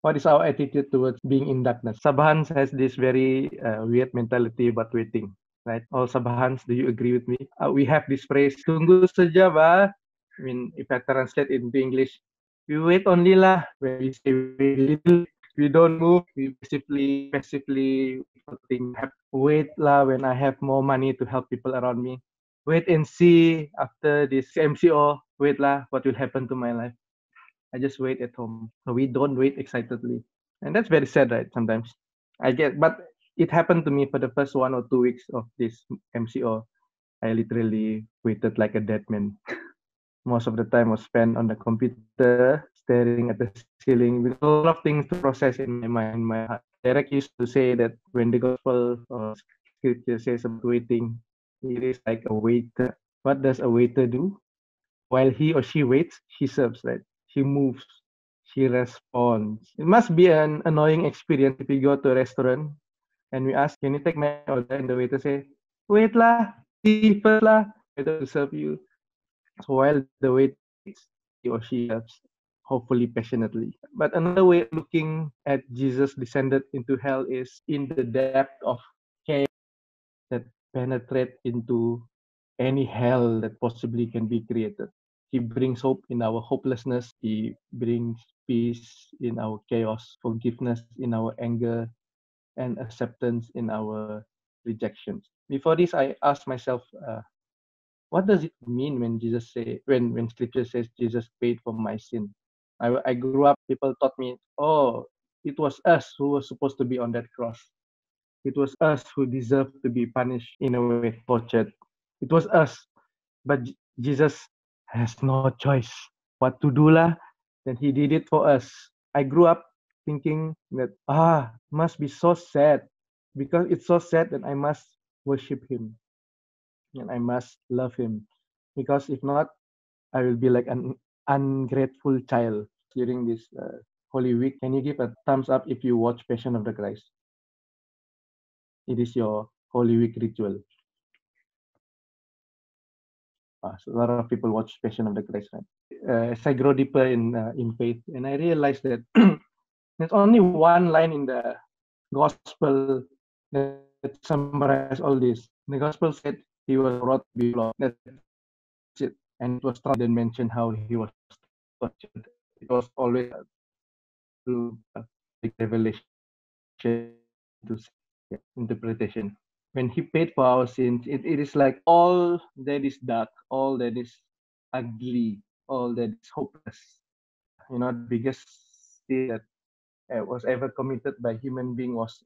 What is our attitude towards being in darkness? Sabahans has this very weird mentality about waiting, right? All Sabahans, do you agree with me? We have this phrase, tunggu saja ba. I mean, if I translate into English, we wait only lah. When we say wait a little, we don't move. We passively for things to happen. Wait lah when I have more money to help people around me. Wait and see after this MCO. Wait lah, what will happen to my life? I just wait at home. So we don't wait excitedly. And that's very sad, right? Sometimes but it happened to me for the first 1 or 2 weeks of this MCO. I literally waited like a dead man. Most of the time was spent on the computer, staring at the ceiling with a lot of things to process in my mind, in my heart. Derek used to say that when the gospel or scripture says about waiting, it is like a waiter. What does a waiter do? While he or she waits, she serves, right? She moves, she responds. It must be an annoying experience if you go to a restaurant and we ask, can you take my order? And the waiter say, wait lah, see first lah, waiter to serve you. So while the waiter waits, he or she serves, hopefully passionately. But another way of looking at Jesus descended into hell is in the depth of chaos that penetrate into any hell that possibly can be created. He brings hope in our hopelessness. He brings peace in our chaos, forgiveness in our anger, and acceptance in our rejections. Before this, I asked myself, what does it mean when when Scripture says Jesus paid for my sin? I grew up. People taught me, oh, it was us who was supposed to be on that cross. It was us who deserved to be punished in a way, tortured. It was us. But Jesus has no choice what to do lah. Then he did it for us. I grew up thinking that must be so sad because it's so sad that I must worship him and I must love him because if not, I will be like an ungrateful child during this Holy Week. Can you give a thumbs up if you watch Passion of the Christ? It is your Holy Week ritual. So a lot of people watch Passion of the Christ, right? As I grow deeper in faith, and I realized that there's only one line in the gospel that summarizes all this. The gospel said he was brought to be flogged. That's it. And it was taught didn't mention how he was tortured. It was always through revelation to interpretation. When he paid for our sins, it is like all that is dark, all that is ugly, all that is hopeless. The biggest sin that was ever committed by human being was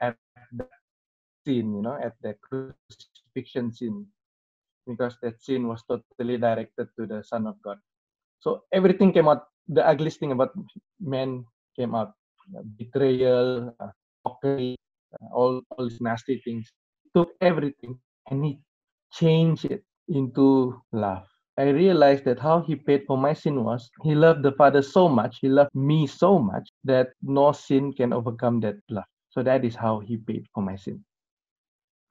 at that sin, at the crucifixion sin, because that sin was totally directed to the Son of God. So everything came out. The ugliest thing about man came out: betrayal, mockery, all these nasty things. He took everything and he changed it into love. I realized that how he paid for my sin was he loved the Father so much, he loved me so much that no sin can overcome that love. So that is how he paid for my sin.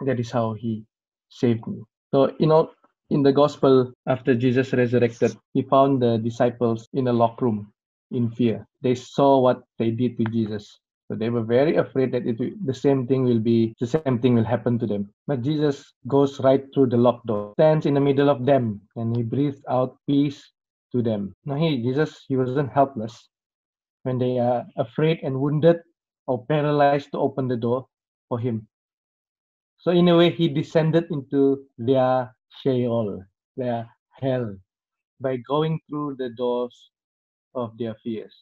That is how he saved me. So, in the gospel, after Jesus resurrected, he found the disciples in a locked room in fear. They saw what they did to Jesus. So they were very afraid that the same thing will happen to them. But Jesus goes right through the locked door, stands in the middle of them, and he breathes out peace to them. Now, Jesus, he wasn't helpless when they are afraid and wounded or paralyzed to open the door for him. So in a way, he descended into their Sheol, their hell, by going through the doors of their fears.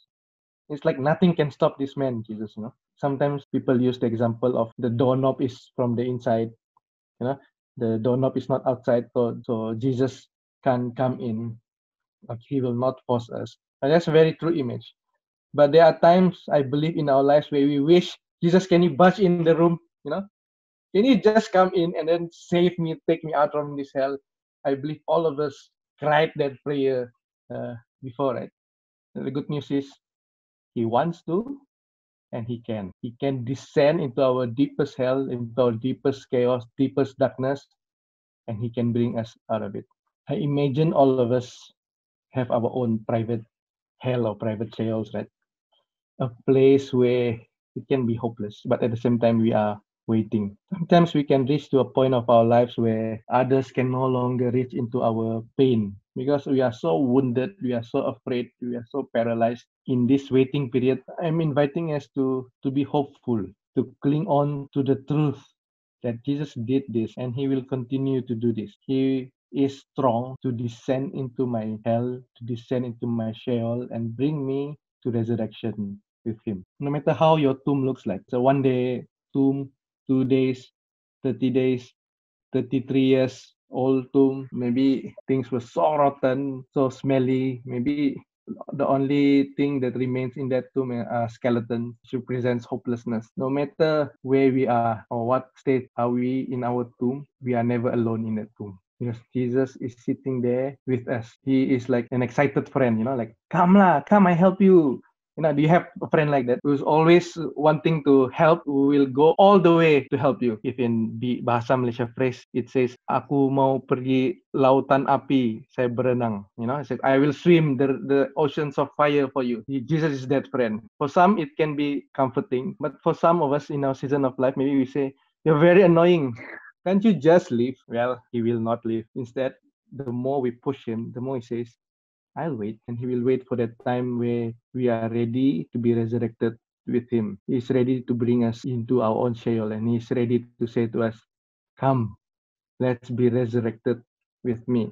It's like nothing can stop this man, Jesus. Sometimes people use the example of the doorknob is from the inside. The doorknob is not outside, so Jesus can come in. Like he will not force us. And that's a very true image. But there are times I believe in our lives where we wish Jesus, can you barge in the room? Can you just come in and then save me, take me out from this hell? I believe all of us cried that prayer before, right? The good news is he wants to and he can. He can descend into our deepest hell, into our deepest chaos, deepest darkness, and he can bring us out of it. I imagine all of us have our own private hell or private chaos, right? a place where it can be hopeless, but at the same time we are waiting. Sometimes we can reach to a point of our lives where others can no longer reach into our pain because we are so wounded, we are so afraid, we are so paralyzed. In this waiting period, I'm inviting us to be hopeful, to cling on to the truth that Jesus did this and he will continue to do this. He is strong to descend into my hell, to descend into my Sheol and bring me to resurrection with him. No matter how your tomb looks like. So one day tomb, 2 days, 30 days, 33 years old tomb. Maybe things were so rotten, so smelly. Maybe the only thing that remains in that tomb are skeleton, which represents hopelessness. No matter where we are or what state are we in our tomb, we are never alone in that tomb. Because Jesus is sitting there with us. He is like an excited friend, like, come lah, come, I help you. Do you have a friend like that who's always wanting to help, who will go all the way to help you? If in the bahasa Malaysia phrase, it says, aku mau pergi lautan api, saya berenang. It says, I will swim the oceans of fire for you. Jesus is that friend. For some, it can be comforting, but for some of us in our season of life, maybe we say, you're very annoying. Can't you just leave? Well, he will not leave. Instead, the more we push him, the more he says, I'll wait, and he will wait for that time where we are ready to be resurrected with him. He's ready to bring us into our own Sheol, and he's ready to say to us, come, let's be resurrected with me.